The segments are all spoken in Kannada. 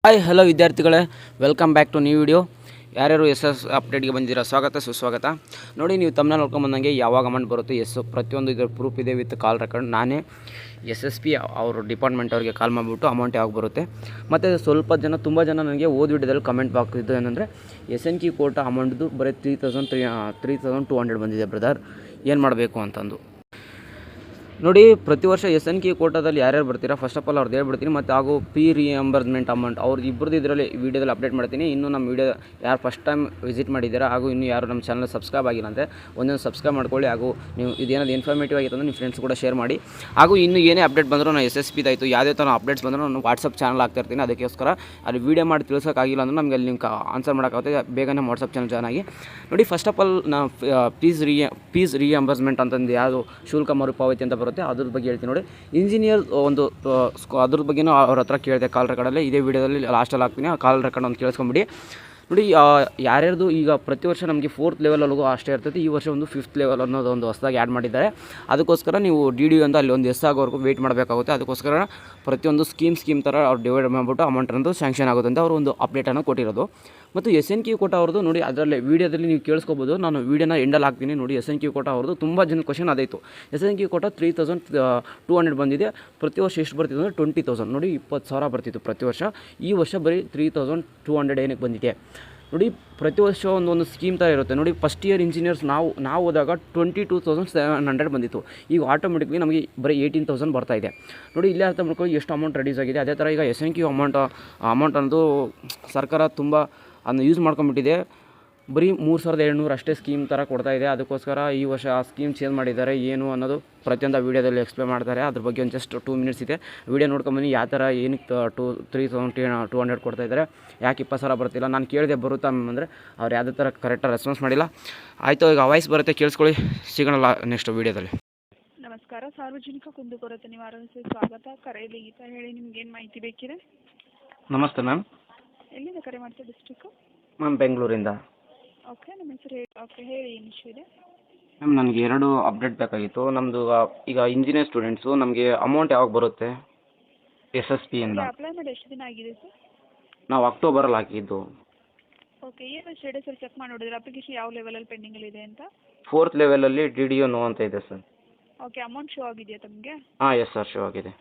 ಹಾಯ್ ಹಲೋ ವಿದ್ಯಾರ್ಥಿಗಳೇ, welcome back to new video. ಯಾರ್ಯಾರು ಅಪ್ಡೇಟ್ಗೆ ಬಂದಿದ್ದೀರಾ ಸ್ವಾಗತ ಸುಸ್ವಾಗತ. ನೋಡಿ, ನೀವು ತಮ್ಮನ್ನ ನೋಡ್ಕೊಂಬಂದಂಗೆ ಯಾವಾಗ ಅಮೌಂಟ್ ಬರುತ್ತೆ ಪ್ರತಿಯೊಂದು ಇದರ ಪ್ರೂಫ್ ಇದೆ ವಿತ್ ಕಾಲ್ ರೆಕಾರ್ಡ್. ನಾನೇ SSP ಅವರು ಡಿಪಾರ್ಟ್ಮೆಂಟ್ ಅವ್ರಿಗೆ ಕಾಲ್ ಮಾಡಿಬಿಟ್ಟು ಅಮೌಂಟ್ ಯಾವಾಗ ಬರುತ್ತೆ. ಮತ್ತು ಸ್ವಲ್ಪ ತುಂಬ ಜನ ನನಗೆ ವಿಡಿಯೋದಲ್ಲಿ ಕಮೆಂಟ್ ಬಾಕ್ಸಿದ್ದು ಏನಂದರೆ SNQ ಕೋಟಾ ಅಮೌಂಟ್ದು ಬರೀ 3200 ಬಂದಿದೆ ಬ್ರದರ್, ಏನು ಮಾಡಬೇಕು ಅಂತಂದು. ನೋಡಿ, ಪ್ರತಿ ವರ್ಷ SNQ ಕೋಟಾದಲ್ಲಿ ಯಾರ್ಯಾರು ಬರ್ತೀರಾ ಫಸ್ಟ್ ಆಫ್ ಆಲ್ ಅವ್ರದ್ದು ಹೇಳ್ಬಿಡ್ತೀನಿ. ಮತ್ತು ಹಾಗೂ ರಿಯಂಬರ್ಸ್ಮೆಂಟ್ ಅಮೌಂಟ್ ಅವ್ರದ್ದು ಇಬ್ಬರದ್ದು ಇದರಲ್ಲಿ ವೀಡಿಯೋದಲ್ಲಿ ಅಪ್ಡೇಟ್ ಮಾಡ್ತೀನಿ. ಇನ್ನೂ ನಮ್ಮ ವೀಡಿಯೋ ಯಾರು ಫಸ್ಟ್ ಟೈಮ್ ವಿಸಿಟ್ ಮಾಡಿದ್ದೀರಾ ಹಾಗೂ ಇನ್ನೂ ಯಾರು ನಮ್ಮ ಚಾನಲ್ ಸಬ್ಸ್ಕ್ರೈಬ್ ಆಗಿಲ್ಲ ಅಂದರೆ ಒಂದೊಂದು ಸಬ್ಸ್ಕ್ರೈಬ್ ಮಾಡ್ಕೊಳ್ಳಿ. ಹಾಗೂ ನೀವು ಇದೇನಾದ್ರು ಇನ್ಫಾರ್ಮೇಟಿವ್ ಆಗಿತ್ತು ಅಂದರೆ ನಿಮ್ಮ ಫ್ರೆಂಡ್ಸ್ ಕೂಡ ಶೇರ್ ಮಾಡಿ. ಹಾಗೂ ಇನ್ನೂ ಏನೇ ಅಪ್ಡೇಟ್ ಬಂದರೂ ನಾನು SSP ಆಯಿತು ಯಾವುದೇ ಥರ ಅಪ್ಡೇಟ್ಸ್ ಬಂದರೂ ನಾನು ವಾಟ್ಸಪ್ ಚಾನಲ್ ಆಗ್ತಾಯಿರ್ತೀನಿ. ಅದಕ್ಕೋಸ್ಕರ ಅಲ್ಲಿ ವೀಡಿಯೋ ಮಾಡಿ ತಿಳಿಸೋಕ್ಕಾಗಿಲ್ಲ ಅಂದರೆ ನಮಗೆ ಅಲ್ಲಿ ನೀವು ಆನ್ಸರ್ ಮಾಡೋಕ್ಕಾಗುತ್ತೆ. ಬೇಗನೆ ವಾಟ್ಸಪ್ ಚಾನಲ್ ಜಾಯ್ನ್ ಆಗಿ. ನೋಡಿ, ಫಸ್ಟ್ ಆಫ್ ಆಲ್ ನಾವು ಫೀಸ್ ರಿಯಂಬರ್ಸ್ಮೆಂಟ್ ಅಂತಂದು ಯಾವುದು ಶುಲ್ಕ ಮರುಪಾವತಿ ಅಂತ ಬರುತ್ತೆ ಅದ್ರ ಬಗ್ಗೆ ಹೇಳ್ತೀನಿ. ನೋಡಿ, ಇಂಜಿನಿಯರ್ ಒಂದು ಅದ್ರ ಬಗ್ಗೆನೂ ಅವ್ರ ಹತ್ರ ಕೇಳಿದೆ ಕಾಲ್ ರೆಕಾರ್ಡಲ್ಲಿ. ಇದೇ ವಿಡಿಯೋದಲ್ಲಿ ಲಾಸ್ಟಲ್ಲಿ ಹಾಕ್ತೀನಿ, ಆ ಕಾಲ್ ರೆಕಾರ್ಡ್ ಒಂದು ಕೇಳಿಸ್ಕೊಂಬಿಡಿ. ನೋಡಿ, ಯಾರ್ಯಾರ್ದು ಈಗ ಪ್ರತಿ ವರ್ಷ ನಮಗೆ 4th ಲೆವೆಲ್ವರೆಗೂ ಅಷ್ಟೇ ಇರ್ತೈತಿ. ಈ ವರ್ಷ ಒಂದು 5th ಲೆವೆಲ್ ಅನ್ನೋದು ಒಂದು ಹೊಸದಾಗಿ ಆ್ಯಡ್ ಮಾಡಿದ್ದಾರೆ. ಅದಕ್ಕೋಸ್ಕರ ನೀವು DD ಅಂತ ಅಲ್ಲಿ ಒಂದು ಆಗೋವರೆಗೂ ವೆಯ್ಟ್ ಮಾಡಬೇಕಾಗುತ್ತೆ. ಅದಕ್ಕೋಸ್ಕರ ಪ್ರತಿಯೊಂದು ಸ್ಕೀಮ್ ಥರ ಅವ್ರು ಡಿವೈಡ್ ಮಾಡಿಬಿಟ್ಟು ಅಮೌಂಟ್ ಅನ್ನೋದು ಸ್ಯಾಂಕ್ಷನ್ ಆಗುತ್ತೆ ಅಂತ ಅವರು ಒಂದು ಅಪ್ಡೇಟನ್ನು ಕೊಟ್ಟಿರೋದು. ಮತ್ತು SNQ ಕೋಟಾ ಅವ್ರದ್ದು ನೋಡಿ, ಅದರಲ್ಲಿ ವೀಡಿಯೋದಲ್ಲಿ ನೀವು ಕೇಳಿಸ್ಕೋಬೋದು. ನಾನು ವೀಡಿಯೋನ ಎಂಡಲ್ಲಿ ಹಾಕ್ತೀನಿ. ನೋಡಿ, SNQ ಕೋಟಾ ಅವ್ರದ್ದು ತುಂಬ ಜನ ಕ್ವಶನ್ ಅದಾಯಿತು. SNQ ಕೋಟಾ 3200 ಬಂದಿದೆ. ಪ್ರತಿ ವರ್ಷ ಎಷ್ಟು ಬರ್ತಿತ್ತು ಅಂದರೆ 20,000. ನೋಡಿ, 20,000 ಬರ್ತಿತ್ತು ಪ್ರತಿ ವರ್ಷ. ಈ ವರ್ಷ ಬರೀ 3200 ಏನಕ್ಕೆ ಬಂದಿದೆ. ನೋಡಿ, ಪ್ರತಿ ವರ್ಷ ಒಂದೊಂದು ಸ್ಕೀಮ್ ಥರ ಇರುತ್ತೆ. ನೋಡಿ, ಫಸ್ಟ್ ಇಯರ್ ಇಂಜಿನಿಯರ್ಸ್ ನಾವು ಹೋದಾಗ 22,700 ಬಂದಿತ್ತು. ಈಗ ಆಟೋಮೆಟಿಕ್ಲಿ ನಮಗೆ ಬರೀ 18,000 ಬರ್ತಾಯಿದೆ. ನೋಡಿ, ಇಲ್ಲೇ ಅರ್ಥ ಮಾಡ್ಕೊಳ್ಳಿ ಎಷ್ಟು ಅಮೌಂಟ್ ರೆಡ್ಯೂಸ್ ಆಗಿದೆ. ಅದೇ ಥರ ಈಗ SNQ ಅಮೌಂಟ್ ಅನ್ನೋದು ಸರ್ಕಾರ ತುಂಬ ಅದನ್ನು ಯೂಸ್ ಮಾಡ್ಕೊಂಬಿಟ್ಟಿದೆ. ಬರೀ 3,700 ಅಷ್ಟೇ ಸ್ಕೀಮ್ ಥರ ಕೊಡ್ತಾಯಿದೆ. ಅದಕ್ಕೋಸ್ಕರ ಈ ವರ್ಷ ಆ ಸ್ಕೀಮ್ ಚೇಂಜ್ ಮಾಡಿದ್ದಾರೆ. ಏನು ಅನ್ನೋದು ಪ್ರತಿಯೊಂದು ವೀಡಿಯೋದಲ್ಲಿ ಎಕ್ಸ್ಪ್ಲೇನ್ ಮಾಡ್ತಾರೆ. ಅದ್ರ ಬಗ್ಗೆ ಒಂದು ಜಸ್ಟ್ 2 ಮಿನಿಟ್ಸ್ ಇದೆ, ವೀಡಿಯೋ ನೋಡ್ಕೊಂಬನ್ನಿ. ಯಾವ ಥರ ಏನಕ್ಕೆ 3,200 ಕೊಡ್ತಾಯಿದ್ದಾರೆ, ಯಾಕೆ 20,000 ಬರ್ತಿಲ್ಲ. ನಾನು ಕೇಳಿದೆ ಬರುತ್ತಾ ಅಂದರೆ ಅವ್ರು ಯಾವುದೇ ಥರ ಕರೆಕ್ಟಾಗಿ ರೆಸ್ಪಾನ್ಸ್ ಮಾಡಿಲ್ಲ. ಆಯಿತು, ಈಗ ವಾಯ್ಸ್ ಬರುತ್ತೆ, ಕೇಳಿಸ್ಕೊಳ್ಳಿ. ಸಿಗೋಣ ನೆಕ್ಸ್ಟ್ ವೀಡಿಯೋದಲ್ಲಿ. ನಮಸ್ಕಾರ, ಸಾರ್ವಜನಿಕ ಕುಂದುಕೊರತೆ ನಿವಾರಣೆ ಸ್ವಾಗತ. ಕರೆಯಲ್ಲಿ ಗೀತಾ, ಹೇಳಿ ನಿಮ್ಗೇನು ಮಾಹಿತಿ ಬೇಕಿದೆ? ನಮಸ್ತೆ ಮ್ಯಾಮ್. ಎಲ್ಲಿಂದ ಕರೆ ಮಾಡ್ತೀವಿ? ಡಿಸ್ಟ್ರಿಕ್ಕು ಮ್ಯಾಮ್ ಬೆಂಗಳೂರಿಂದ. ಓಕೆ, ನಿಮ್ಮ ಹೆಸರು ಹೇಳಿ. ಓಕೆ, ಹೇಳಿ, ಏನು ಇಶ್ಯೂ ಇದೆ? ಮ್ಯಾಮ್, ನನಗೆ 2 ಅಪ್ಡೇಟ್ ಬೇಕಾಗಿತ್ತು. ನಮ್ಮದು ಈಗ ಇಂಜಿನಿಯರ್ ಸ್ಟೂಡೆಂಟ್ಸು, ನಮಗೆ ಅಮೌಂಟ್ ಯಾವಾಗ ಬರುತ್ತೆ SSPಯಿಂದ? ಅಪ್ಲೈ ಮಾಡಿ ಎಷ್ಟು ದಿನ ಆಗಿದೆ ಸರ್? ನಾವು ಅಕ್ಟೋಬರಲ್ಲಿ ಹಾಕಿದ್ದು. ಓಕೆ, ಏನು ಸ್ಟೇಟಸಲ್ಲಿ ಚೆಕ್ ಮಾಡಿ ನೋಡಿದ್ರೆ ಅಪ್ಲಿಕೇಶನ್ ಯಾವ ಲೆವೆಲಲ್ಲಿ ಪೆಂಡಿಂಗಲ್ಲಿದೆ ಅಂತ? 4th ಲೆವೆಲಲ್ಲಿ DDO ನೋ ಅಂತ ಇದೆ ಸರ್. ಓಕೆ, ಅಮೌಂಟ್ ಶೋ ಆಗಿದೆಯಾ ತಮಗೆ? ಹಾಂ, ಎಸ್ ಸರ್, ಶೋ ಆಗಿದೆ.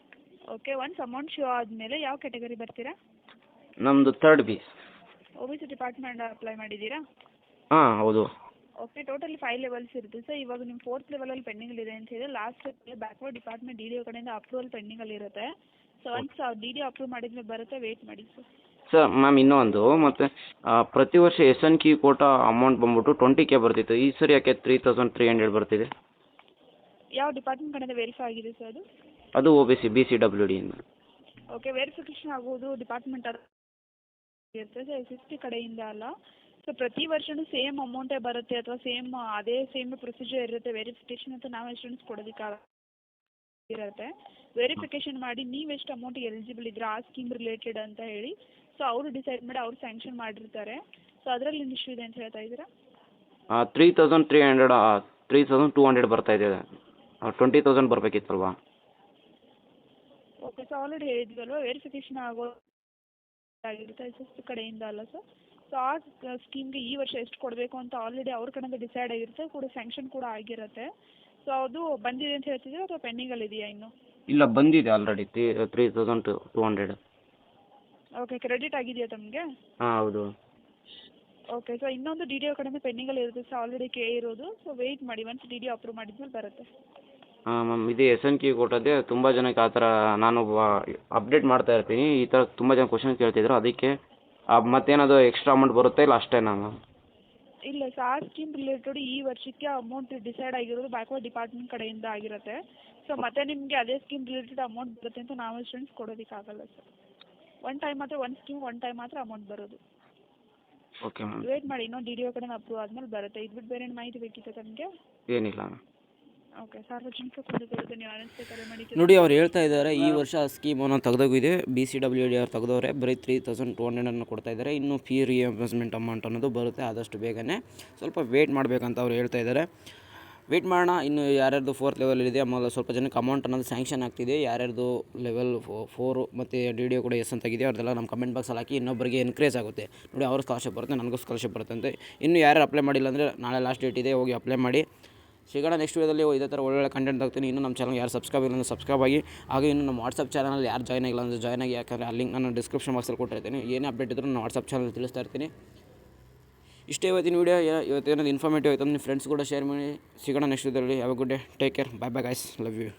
ಓಕೆ, ಒನ್ಸ್ ಅಮೌಂಟ್ ಶೋ ಆದಮೇಲೆ ಯಾವ ಕ್ಯಾಟಗರಿ ಬರ್ತೀರಾ? ನಮ್ಮದು 3rd B. OBC department apply ಮಾಡಿದ್ದೀರಾ? ಹಾಂ, ಹೌದು. ಓಕೆ, ಟೋಟಲಿ 5 ಲೆವೆಲ್ಸ್ ಇರುತ್ತೆ ಸರ್. ಇವಾಗ ನಿಮ್ಮ 4th ಲೆವೆಲಲ್ಲಿ ಪೆಂಡಿಂಗಲ್ಲಿದೆ ಅಂತ ಹೇಳಿದ್ರೆ ಲಾಸ್ಟ್ ಬ್ಯಾಕ್ವರ್ಡ್ ಡಿಪಾರ್ಟ್ಮೆಂಟ್ DDO ಕಡೆಯಿಂದ ಅಪ್ರೂವಲ್ ಪೆಂಡಿಂಗಲ್ಲಿ ಇರುತ್ತೆ. ಸೊ ಒನ್ಸ್ DDO ಅಪ್ರೂವ್ ಮಾಡಿದ್ಮೇಲೆ ಬರುತ್ತೆ, ವೆಯ್ಟ್ ಮಾಡಿ ಸರ್. ಸರ್ ಮ್ಯಾಮ್, ಇನ್ನೊಂದು ಮತ್ತು ಪ್ರತಿ ವರ್ಷ SNQ ಕೋಟಾ ಅಮೌಂಟ್ ಬಂದ್ಬಿಟ್ಟು 20K ಬರ್ತಿತ್ತು. ಈ ಸರಿ ಯಾಕೆ 3,300 ಬರ್ತಿದೆ? ಯಾವ ಡಿಪಾರ್ಟ್ಮೆಂಟ್ ಕಡೆಯಿಂದ ವೆರಿಫೈ ಆಗಿದೆ ಸರ್ ಅದು? ಅದು OBC BCWD ಇಂದ. ಓಕೆ, ವೆರಿಫಿಕೇಷನ್ ಆಗೋದು ಡಿಪಾರ್ಟ್ಮೆಂಟ್ ಇರುತ್ತೆ ಸರ್, SSP ಕಡೆಯಿಂದ ಅಲ್ಲ. ಸೊ ಪ್ರತಿ ವರ್ಷವೂ ಸೇಮ್ ಅಮೌಂಟೇ ಬರುತ್ತೆ ಅಥವಾ ಸೇಮ್ ಪ್ರೊಸೀಜರ್ ಇರುತ್ತೆ. ವೆರಿಫಿಕೇಷನ್ ಅಂತ ನಾವು ಸ್ಟೂಡೆಂಟ್ಸ್ ಇರುತ್ತೆ. ವೆರಿಫಿಕೇಷನ್ ಮಾಡಿ ನೀವು ಎಷ್ಟು ಅಮೌಂಟ್ ಎಲಿಜಿಬಲ್ ಇದ್ರೆ ಆ ಸ್ಕೀಮ್ ರಿಲೇಟೆಡ್ ಅಂತ ಹೇಳಿ, ಸೊ ಅವರು ಡಿಸೈಡ್ ಮಾಡಿ ಅವ್ರು ಸ್ಯಾಂಕ್ಷನ್ ಮಾಡಿರ್ತಾರೆ. ಸೊ ಅದರಲ್ಲಿ ಏನು ಇಶ್ಯೂ ಇದೆ ಅಂತ ಹೇಳ್ತಾ ಇದ್ದೀರಾ? 3,200 ಬರ್ತಾ ಇದೆ. 20,000 ಬರಬೇಕಿತ್ತಲ್ವಾ? ಓಕೆ, ಸೊ ಆಲ್ರೆಡಿ ಹೇಳಿದ್ವಲ್ವ, ವೆರಿಫಿಕೇಷನ್ ಆಗಿರುತ್ತೆ SSP ಕಡೆಯಿಂದ ಅಲ್ಲ ಸರ್. ಸೊ ಆ ಸ್ಕೀಮ್ಗೆ ಈ ವರ್ಷ ಎಷ್ಟು ಕೊಡಬೇಕು ಅಂತ ಆಲ್ರೆಡಿ ಅವ್ರ ಕಡೆಯಿಂದ ಡಿಸೈಡ್ ಆಗಿರುತ್ತೆ, ಕೂಡ ಸ್ಯಾಂಕ್ಷನ್ ಕೂಡ ಆಗಿರುತ್ತೆ. ಸೊ ಅದು ಬಂದಿದೆ ಅಂತ ಹೇಳ್ತಿದ್ದೀರಾ ಅಥವಾ ಪೆಂಡಿಂಗಲ್ಲಿ ಇದೆಯಾ ಇನ್ನು? ಇಲ್ಲ, ಬಂದಿದೆ ಆಲ್ರೆಡಿ 3,200. ಓಕೆ, ಕ್ರೆಡಿಟ್ ಆಗಿದೆಯಾ ತಮಗೆ? ಹಾಂ, ಹೌದು. ಓಕೆ, ಸೊ ಇನ್ನೊಂದು DDO ಕಡೆಯಿಂದ ಪೆಂಡಿಂಗಲ್ಲಿ ಇರುತ್ತೆ ಸರ್, ಆಲ್ರೆಡಿ ಕೇಳಿರೋದು. ಸೊ ವೆಯ್ಟ್ ಮಾಡಿ, ಒನ್ಸ್ DDO ಅಪ್ರೂವ್ ಮಾಡಿದ್ಮೇಲೆ ಬರುತ್ತೆ. ಹಾಂ ಮ್ಯಾಮ್, ಇದು SNQ ಕೊಟ್ಟದೆ ತುಂಬ ಜನಕ್ಕೆ ಆ ಥರ ನಾನು ಅಪ್ಡೇಟ್ ಮಾಡ್ತಾ ಇರ್ತೀನಿ. ಈ ಥರ ತುಂಬ ಜನ ಕ್ವಶನ್ ಕೇಳ್ತಿದ್ರು, ಅದಕ್ಕೆ ಮತ್ತೇನಾದರೂ ಎಕ್ಸ್ಟ್ರಾ ಅಮೌಂಟ್ ಬರುತ್ತೆ ಇಲ್ಲ ಅಷ್ಟೇನಾ ಮ್ಯಾಮ್? ಇಲ್ಲ ಸರ್, ಆ ಸ್ಕೀಮ್ ರಿಲೇಟೆಡ್ ಈ ವರ್ಷಕ್ಕೆ ಅಮೌಂಟ್ ಡಿಸೈಡ್ ಆಗಿರೋದು ಬ್ಯಾಕ್ವರ್ಡ್ ಡಿಪಾರ್ಟ್ಮೆಂಟ್ ಕಡೆಯಿಂದ ಆಗಿರುತ್ತೆ. ಸೊ ಮತ್ತೆ ನಿಮಗೆ ಅದೇ ಸ್ಕೀಮ್ ರಿಲೇಟೆಡ್ ಅಮೌಂಟ್ ಬರುತ್ತೆ ಅಂತ ನಾವು ಸ್ಟೂಡೆಂಟ್ಸ್ ಕೊಡೋದಕ್ಕಾಗಲ್ಲ ಸರ್. ಒನ್ ಟೈಮ್ ಮಾತ್ರ ಅಮೌಂಟ್ ಬರೋದು. ಓಕೆ ಮ್ಯಾಮ್, ವೇಟ್ ಮಾಡಿ, ಇನ್ನೊಂದು DDO ಕಡೆಯಿಂದ ಅಪ್ರೂವ್ ಆದಮೇಲೆ ಬರುತ್ತೆ. ಇದು ಬಿಟ್ಟು ಬೇರೆ ಏನು ಮಾಹಿತಿ ಬೇಕಿತ್ತು ತಮಗೆ? ಏನಿಲ್ಲ. ಓಕೆ, ಸಾರ್ವಜನಿಕ ಕುಂದುಕೊರತೆ ನಿವಾರಣೆ ಕರೆ ಮಾಡಿ. ನೋಡಿ, ಅವ್ರು ಹೇಳ್ತಾ ಇದ್ದಾರೆ ಈ ವರ್ಷ ಸ್ಕೀಮನ್ನು ತೆಗೆದೋಗಿದೆ. BCWD ಅವ್ರು ತೆಗೆದವ್ರೆ, ಬರೀ 3,200 ಕೊಡ್ತಾ ಇದ್ದಾರೆ. ಇನ್ನು ಫೀ ರಿಯಂಬರ್ಸ್ಮೆಂಟ್ ಅಮೌಂಟ್ ಅನ್ನೋದು ಬರುತ್ತೆ ಆದಷ್ಟು ಬೇಗನೆ. ಸ್ವಲ್ಪ ವೇಟ್ ಮಾಡಬೇಕಂತ ಅವ್ರು ಹೇಳ್ತಾ ಇದ್ದಾರೆ. ವೆಯ್ಟ್ ಮಾಡೋಣ. ಇನ್ನು ಯಾರ್ಯಾರ್ದು 4th ಲೆವೆಲ್ ಇದೆ ಆಮೇಲೆ ಸ್ವಲ್ಪ ಜನಕ್ಕೆ ಅಮೌಂಟ್ ಅನ್ನೋದು ಸ್ಯಾಂಕ್ಷನ್ ಆಗ್ತಿದೆ. ಯಾರ್ಯಾರ್ದು ಲೆವೆಲ್ 4 ಮತ್ತು ಡಿ ಡಿ ಕೂಡ ಎಸ್ ಅಂತಾಗಿದೆ ಅವ್ರದ್ದೆಲ್ಲ ನಮ್ಮ ಕಮೆಂಟ್ ಬಾಕ್ಸಲ್ಲಿ ಹಾಕಿ ಇನ್ನೊಬ್ಬರಿಗೆ ಎನ್ಕರೇಜ್ ಆಗುತ್ತೆ. ನೋಡಿ ಅವ್ರ ಸ್ಕಾಲರ್ಶಿಪ್ ಬರುತ್ತೆ, ನನಗೂ ಸ್ಕಾಲರ್ಶಿಪ್ ಬರುತ್ತೆ ಅಂತ. ಇನ್ನು ಯಾರು ಅಪ್ಲೈ ಮಾಡಿಲ್ಲ ಅಂದರೆ ನಾಳೆ ಲಾಸ್ಟ್ ಡೇಟ್ ಇದೆ, ಹೋಗಿ ಅಪ್ಲೈ ಮಾಡಿ. ಸಿಗೋಣ ನೆಕ್ಸ್ಟ್ ವೀಡಿಯೋದಲ್ಲಿ ಇದೇ ಥರ ಒಳ್ಳೊಳ್ಳೆ ಕಂಟೆಂಟ್ ಆಗ್ತೀನಿ. ಇನ್ನು ನಮ್ಮ ಚಾನಲ್ಗೆ ಯಾರು ಸಬ್ಸ್ಕ್ರೈಬ್ ಇಲ್ಲ ಅಂದರೆ ಸಬ್ಸ್ಕ್ರೈಬ್ ಆಗಿ. ಹಾಗೆ ಇನ್ನು ನಮ್ಮ ವಾಟ್ಸಪ್ ಚಾನಲ್ ಯಾರು ಜಾಯ್ನ್ ಆಗಿಲ್ಲ ಅಂದರೆ ಜಾಯ್ನ್ ಆಗಿ, ಯಾಕಂದರೆ ಆ ಲಿಂಕ್ ನಾನು ಡಿಸ್ಕ್ರಿಪ್ಷನ್ ಬಾಕ್ಸಲ್ಲಿ ಕೊಟ್ಟಿರ್ತೀನಿ. ಏನೇ ಅಪ್ಡೇಟ್ ಇದ್ದರೂ ನಾನು ವಾಟ್ಸಪ್ ಚಾನಲ್ ತಿಳಿಸ್ತಾ ಇರ್ತೀನಿ. ಇಷ್ಟೇ ಇವತ್ತಿನ ವೀಡಿಯೋ. ಇವತ್ತೇನಾದ್ರು ಇನ್ಫಾರ್ಮೇಟಿವ್ ಆಯಿತು ನಿಮ್ಮ ಫ್ರೆಂಡ್ಸ್ ಕೂಡ ಶೇರ್ ಮಾಡಿ. ಸಿಗೋಣ ನೆಕ್ಸ್ಟ್ ವೀಡಿಯೋದಲ್ಲಿ. Have a good day, take care, bye bye guys, love you.